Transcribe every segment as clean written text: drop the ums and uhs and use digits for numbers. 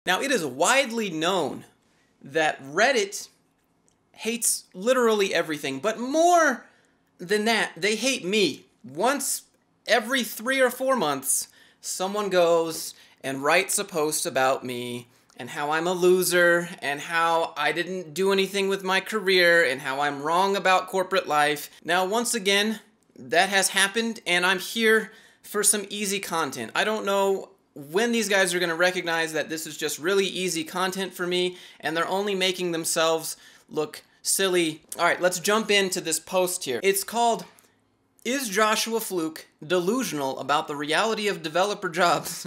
Now, it is widely known that Reddit hates literally everything, but more than that, they hate me. Once every 3 or 4 months, someone goes and writes a post about me and how I'm a loser and how I didn't do anything with my career and how I'm wrong about corporate life. Now, once again, that has happened, and I'm here for some easy content. I don't know when these guys are going to recognize that this is just really easy content for me, and they're only making themselves look silly. All right, let's jump into this post here. It's called, "Is Joshua Fluke delusional about the reality of developer jobs?"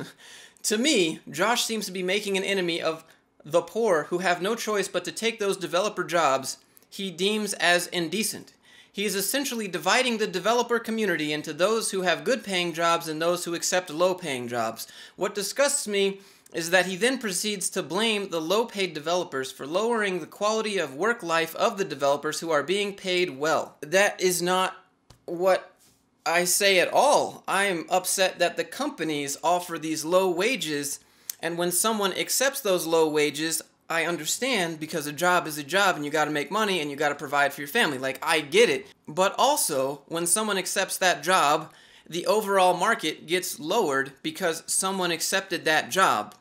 To me, Josh seems to be making an enemy of the poor who have no choice but to take those developer jobs he deems as indecent. He is essentially dividing the developer community into those who have good-paying jobs and those who accept low-paying jobs. What disgusts me is that he then proceeds to blame the low-paid developers for lowering the quality of work life of the developers who are being paid well. That is not what I say at all. I am upset that the companies offer these low wages, and when someone accepts those low wages, I understand, because a job is a job and you got to make money and you got to provide for your family. Like, I get it. But also, when someone accepts that job, the overall market gets lowered because someone accepted that job.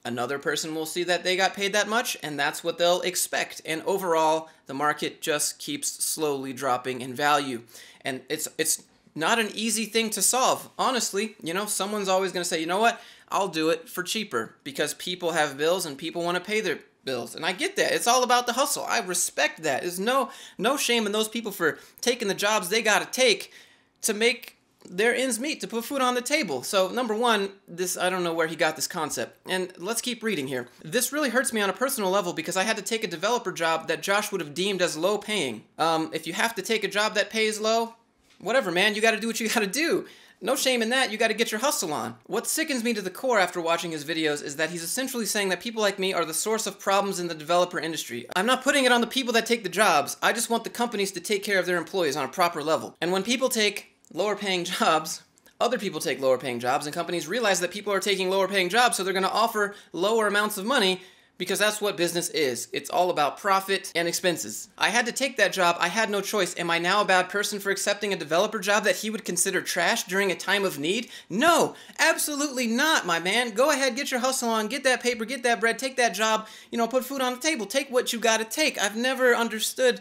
Another person will see that they got paid that much, and that's what they'll expect. And overall, the market just keeps slowly dropping in value. And it's not an easy thing to solve. Honestly, someone's always going to say, you know what? I'll do it for cheaper because people have bills and people want to pay their bills. And I get that. It's all about the hustle. I respect that. There's no shame in those people for taking the jobs they got to take to make their ends meet, to put food on the table. So number one, I don't know where he got this concept. And let's keep reading here. "This really hurts me on a personal level because I had to take a developer job that Josh would have deemed as low paying. If you have to take a job that pays low, whatever, man, you got to do what you got to do. No shame in that. You got to get your hustle on." What sickens me to the core after watching his videos is that he's essentially saying that people like me are the source of problems in the developer industry. I'm not putting it on the people that take the jobs. I just want the companies to take care of their employees on a proper level. And when people take lower paying jobs, other people take lower paying jobs, and companies realize that people are taking lower paying jobs, so they're going to offer lower amounts of money, because that's what business is. It's all about profit and expenses. I had to take that job. I had no choice. Am I now a bad person for accepting a developer job that he would consider trash during a time of need? No, absolutely not, my man. Go ahead, get your hustle on, get that paper, get that bread, take that job, put food on the table, take what you gotta take. I've never understood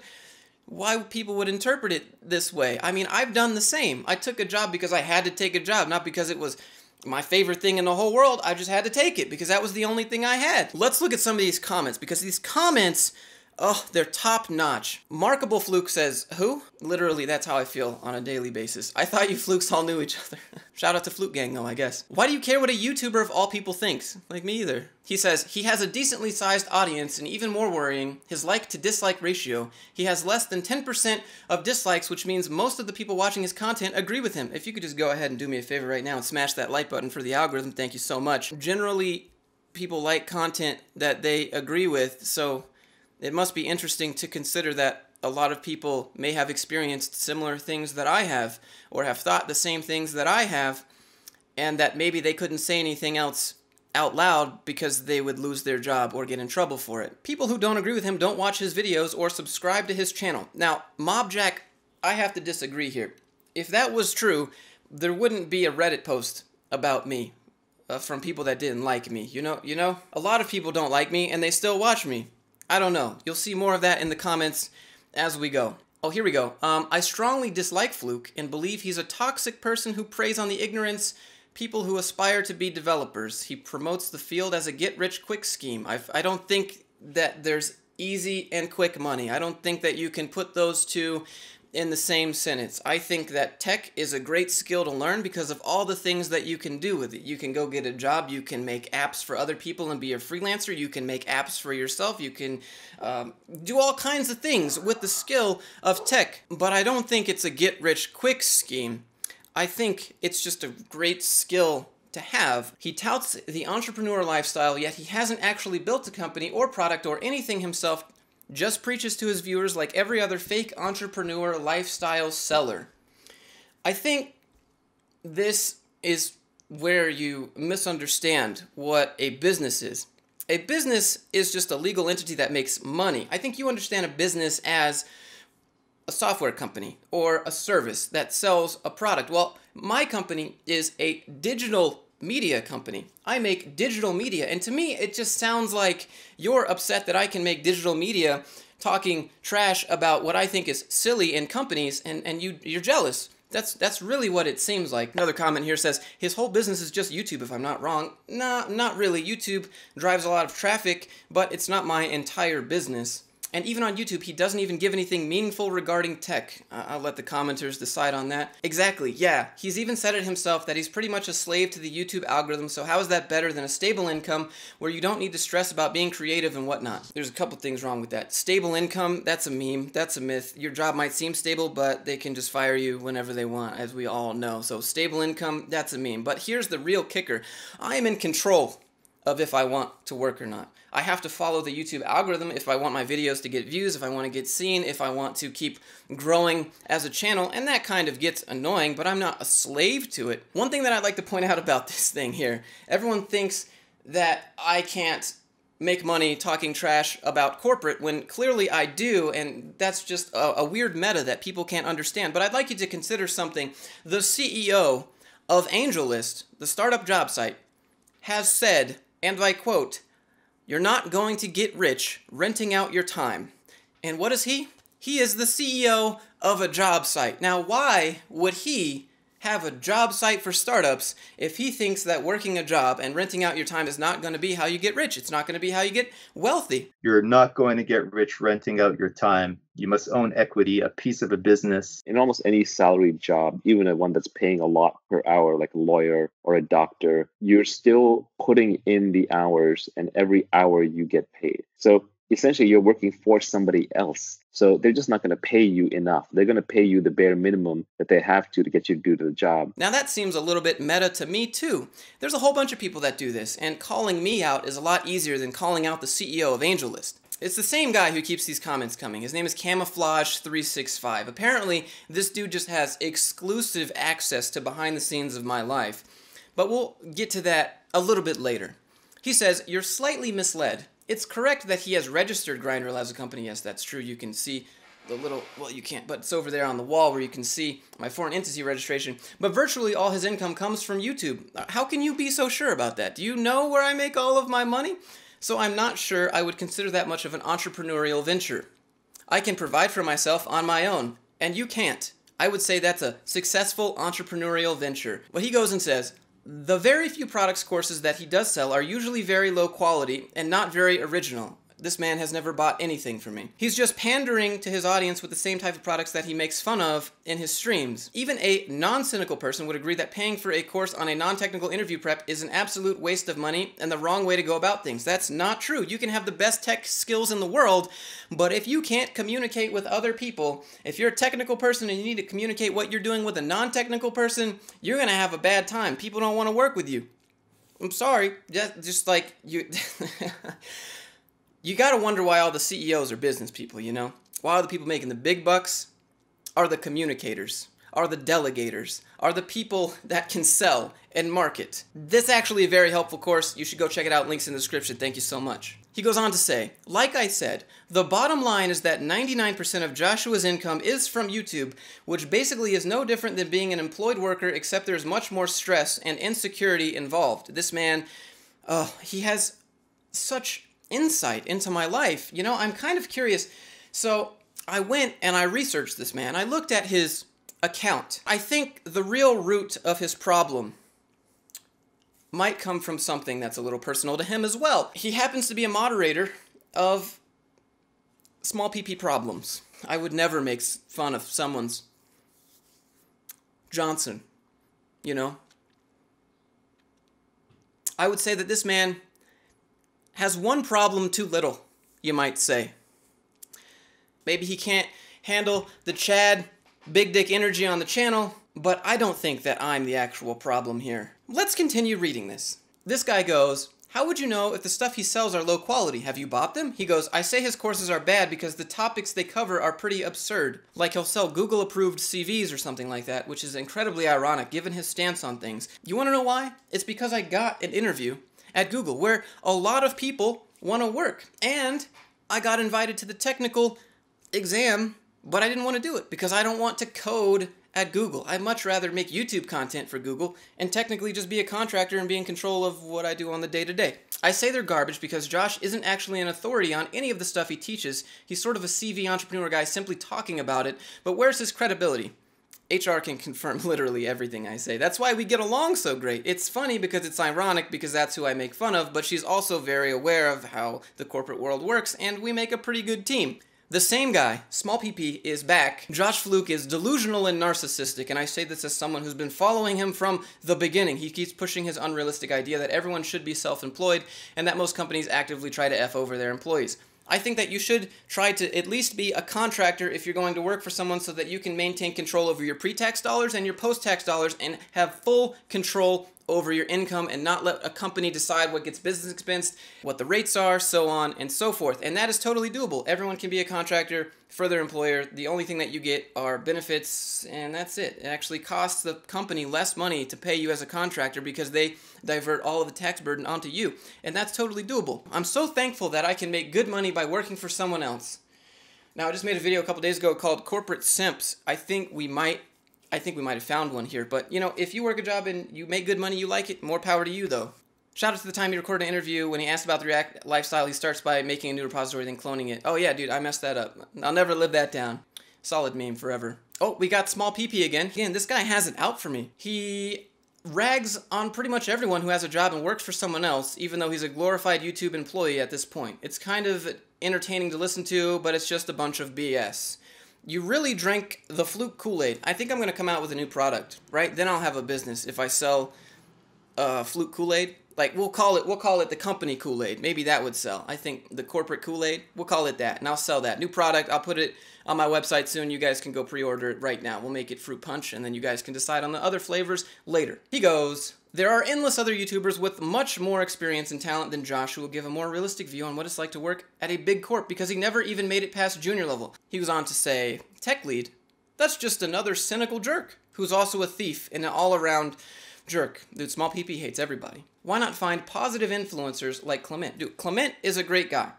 why people would interpret it this way. I mean, I've done the same. I took a job because I had to take a job, not because it was my favorite thing in the whole world. I just had to take it because that was the only thing I had. Let's look at some of these comments, because these comments, oh, they're top notch. Markable Fluke says, "Who?" Literally, that's how I feel on a daily basis. I thought you Flukes all knew each other. Shout out to Fluke Gang though, I guess. "Why do you care what a YouTuber of all people thinks?" Like me either. He says, "He has a decently sized audience, and even more worrying, his like to dislike ratio. He has less than 10% of dislikes, which means most of the people watching his content agree with him." If you could just go ahead and do me a favor right now and smash that like button for the algorithm, thank you so much. Generally, people like content that they agree with, so it must be interesting to consider that a lot of people may have experienced similar things that I have, or have thought the same things that I have, and that maybe they couldn't say anything else out loud because they would lose their job or get in trouble for it. People who don't agree with him don't watch his videos or subscribe to his channel. Now, Mobjack, I have to disagree here. If that was true, there wouldn't be a Reddit post about me from people that didn't like me. You know? A lot of people don't like me, and they still watch me. I don't know. You'll see more of that in the comments as we go. Oh, here we go. "I strongly dislike Fluke and believe he's a toxic person who preys on the ignorance people who aspire to be developers. He promotes the field as a get-rich-quick scheme. I don't think that there's easy and quick money. I don't think that you can put those two in the same sentence. I think that tech is a great skill to learn because of all the things that you can do with it. You can go get a job, you can make apps for other people and be a freelancer, you can make apps for yourself, you can do all kinds of things with the skill of tech. But I don't think it's a get-rich-quick scheme. I think it's just a great skill to have. He touts the entrepreneur lifestyle, yet he hasn't actually built a company or product or anything himself, just preaches to his viewers like every other fake entrepreneur lifestyle seller. I think this is where you misunderstand what a business is. A business is just a legal entity that makes money. I think you understand a business as a software company or a service that sells a product. Well, my company is a digital media company. I make digital media, and to me, it just sounds like you're upset that I can make digital media talking trash about what I think is silly in companies, and you're jealous. That's really what it seems like. Another comment here says, his whole business is just YouTube, if I'm not wrong. Nah, not really. YouTube drives a lot of traffic, but it's not my entire business. And even on YouTube, he doesn't even give anything meaningful regarding tech. I'll let the commenters decide on that. Exactly, yeah. He's even said it himself that he's pretty much a slave to the YouTube algorithm, so how is that better than a stable income where you don't need to stress about being creative and whatnot? There's a couple things wrong with that. Stable income, that's a meme, that's a myth. Your job might seem stable, but they can just fire you whenever they want, as we all know. So stable income, that's a meme. But here's the real kicker. I am in control of if I want to work or not. I have to follow the YouTube algorithm if I want my videos to get views, if I want to get seen, if I want to keep growing as a channel, and that kind of gets annoying, but I'm not a slave to it. One thing that I'd like to point out about this thing here, everyone thinks that I can't make money talking trash about corporate when clearly I do, and that's just a weird meta that people can't understand. But I'd like you to consider something. The CEO of AngelList, the startup job site, has said, and I quote, "You're not going to get rich renting out your time." And what is he? He is the CEO of a job site. Now, why would he have a job site for startups if he thinks that working a job and renting out your time is not going to be how you get rich? It's not going to be how you get wealthy. You're not going to get rich renting out your time. You must own equity, a piece of a business. In almost any salaried job, even one that's paying a lot per hour, like a lawyer or a doctor, you're still putting in the hours, and every hour you get paid. So essentially, you're working for somebody else. So they're just not going to pay you enough. They're going to pay you the bare minimum that they have to get you to do the job. Now that seems a little bit meta to me too. There's a whole bunch of people that do this, and calling me out is a lot easier than calling out the CEO of AngelList. It's the same guy who keeps these comments coming. His name is Camouflage365. Apparently, this dude just has exclusive access to behind the scenes of my life. But we'll get to that a little bit later. He says, "You're slightly misled. It's correct that he has registered Grindr as a company." Yes, that's true. You can see the little, well, you can't, but it's over there on the wall where you can see my foreign entity registration. But virtually all his income comes from YouTube. How can you be so sure about that? Do you know where I make all of my money? So I'm not sure I would consider that much of an entrepreneurial venture. I can provide for myself on my own, and you can't. I would say that's a successful entrepreneurial venture. But he goes and says, "The very few products courses that he does sell are usually very low quality and not very original. This man has never bought anything from me. He's just pandering to his audience with the same type of products that he makes fun of in his streams. Even a non-cynical person would agree that paying for a course on a non-technical interview prep is an absolute waste of money and the wrong way to go about things. That's not true. You can have the best tech skills in the world, but if you can't communicate with other people, if you're a technical person and you need to communicate what you're doing with a non-technical person, you're going to have a bad time. People don't want to work with you. I'm sorry. Just like you..." You gotta wonder why all the CEOs are business people, you know? Why all the people making the big bucks are the communicators, are the delegators, are the people that can sell and market. This is actually a very helpful course. You should go check it out. Links in the description. Thank you so much. He goes on to say, "Like I said, the bottom line is that 99% of Joshua's income is from YouTube, which basically is no different than being an employed worker, except there's much more stress and insecurity involved." This man, he has such insight into my life. You know, I'm kind of curious. So I went and I researched this man. I looked at his account. I think the real root of his problem might come from something that's a little personal to him as well. He happens to be a moderator of small PP problems. I would never make fun of someone's Johnson, you know. I would say that this man has one problem too little, you might say. Maybe he can't handle the Chad big dick energy on the channel, but I don't think that I'm the actual problem here. Let's continue reading this. This guy goes, "How would you know if the stuff he sells are low quality? Have you bought them?" He goes, "I say his courses are bad because the topics they cover are pretty absurd. Like he'll sell Google approved CVs or something like that, which is incredibly ironic given his stance on things. You want to know why? It's because I got an interview at Google, where a lot of people want to work. And I got invited to the technical exam, but I didn't want to do it because I don't want to code at Google. I'd much rather make YouTube content for Google and technically just be a contractor and be in control of what I do on the day-to-day. I say they're garbage because Josh isn't actually an authority on any of the stuff he teaches. He's sort of a CV entrepreneur guy simply talking about it, but where's his credibility? HR can confirm literally everything I say. That's why we get along so great. It's funny because it's ironic because that's who I make fun of, but she's also very aware of how the corporate world works, and we make a pretty good team. The same guy, Small PP, is back. Josh Fluke is delusional and narcissistic, and I say this as someone who's been following him from the beginning. He keeps pushing his unrealistic idea that everyone should be self-employed and that most companies actively try to F over their employees. I think that you should try to at least be a contractor if you're going to work for someone so that you can maintain control over your pre-tax dollars and your post-tax dollars and have full control over your income and not let a company decide what gets business expensed, what the rates are, so on and so forth. And that is totally doable. Everyone can be a contractor for their employer. The only thing that you get are benefits, and that's it. It actually costs the company less money to pay you as a contractor because they divert all of the tax burden onto you. And that's totally doable. I'm so thankful that I can make good money by working for someone else. Now, I just made a video a couple days ago called Corporate Simps. I think we might have found one here, but you know, if you work a job and you make good money, you like it, more power to you though. Shout out to the time he recorded an interview when he asked about the React lifestyle. He starts by making a new repository, then cloning it. Oh yeah, dude, I messed that up. I'll never live that down. Solid meme forever. Oh, we got Small PP again. Again, this guy has it out for me. He rags on pretty much everyone who has a job and works for someone else, even though he's a glorified YouTube employee at this point. It's kind of entertaining to listen to, but it's just a bunch of BS. You really drank the Fluke Kool-Aid. I think I'm going to come out with a new product, right? Then I'll have a business if I sell Fluke Kool-Aid. Like, we'll call it the company Kool-Aid. Maybe that would sell. I think the corporate Kool-Aid, we'll call it that, and I'll sell that. New product, I'll put it on my website soon. You guys can go pre-order it right now. We'll make it fruit punch, and then you guys can decide on the other flavors later. He goes, there are endless other YouTubers with much more experience and talent than Josh who will give a more realistic view on what it's like to work at a big corp because he never even made it past junior level. He goes on to say, tech lead, that's just another cynical jerk who's also a thief and an all-around jerk. Dude, Small PP hates everybody. Why not find positive influencers like Clement? Dude, Clement is a great guy,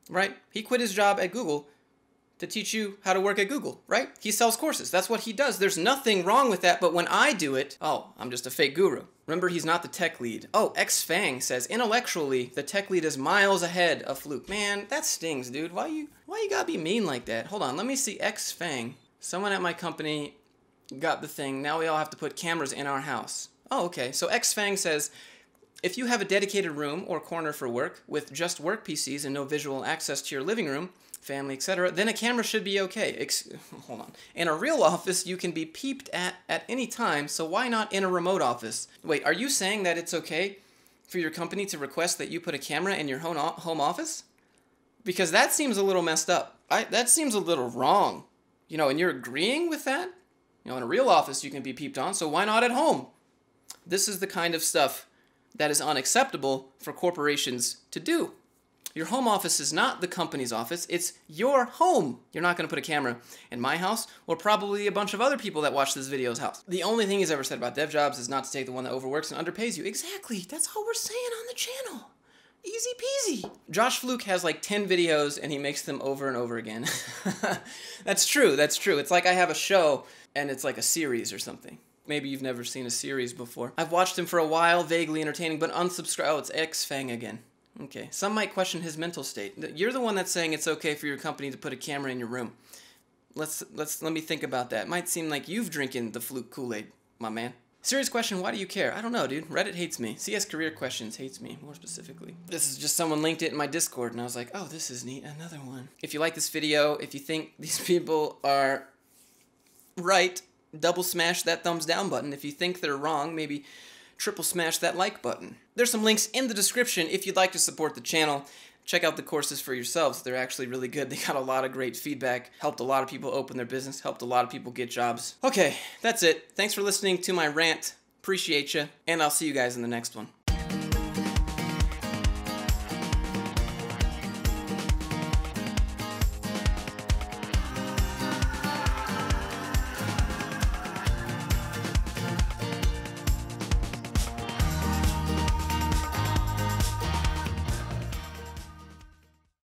right? He quit his job at Google to teach you how to work at Google, right? He sells courses. That's what he does. There's nothing wrong with that, but when I do it, oh, I'm just a fake guru. Remember, he's not the tech lead. Oh, XFang says, intellectually, the tech lead is miles ahead of Fluke. Man, that stings, dude. Why you gotta be mean like that? Hold on, let me see XFang. Someone at my company got the thing. Now we all have to put cameras in our house. Oh, okay. So XFang says, if you have a dedicated room or corner for work with just work PCs and no visual access to your living room, family, etc., then a camera should be okay. Hold on. In a real office, you can be peeped at any time, so why not in a remote office? Wait, are you saying that it's okay for your company to request that you put a camera in your home office? Because that seems a little messed up. That seems a little wrong. You know, and you're agreeing with that? You know, in a real office, you can be peeped on, so why not at home? This is the kind of stuff that is unacceptable for corporations to do. Your home office is not the company's office, it's your home. You're not going to put a camera in my house or probably a bunch of other people that watch this video's house. The only thing he's ever said about dev jobs is not to take the one that overworks and underpays you. Exactly, that's all we're saying on the channel. Easy peasy. Josh Fluke has like 10 videos and he makes them over and over again. That's true. It's like I have a show and it's like a series or something. Maybe you've never seen a series before. I've watched him for a while, vaguely entertaining, but unsubscribe. Oh, it's XFang again. Okay, some might question his mental state. You're the one that's saying it's okay for your company to put a camera in your room. Let me think about that. Might seem like you've drinking the Fluke Kool-Aid, my man. Serious question, why do you care? I don't know, dude. Reddit hates me. cscareerquestions hates me, more specifically. This is just someone linked it in my Discord, and I was like, oh, this is neat, another one. If you like this video, if you think these people are right, double smash that thumbs down button. If you think they're wrong, maybe triple smash that like button. There's some links in the description if you'd like to support the channel. Check out the courses for yourselves. They're actually really good. They got a lot of great feedback, helped a lot of people open their business, helped a lot of people get jobs. Okay, that's it. Thanks for listening to my rant. Appreciate you, and I'll see you guys in the next one.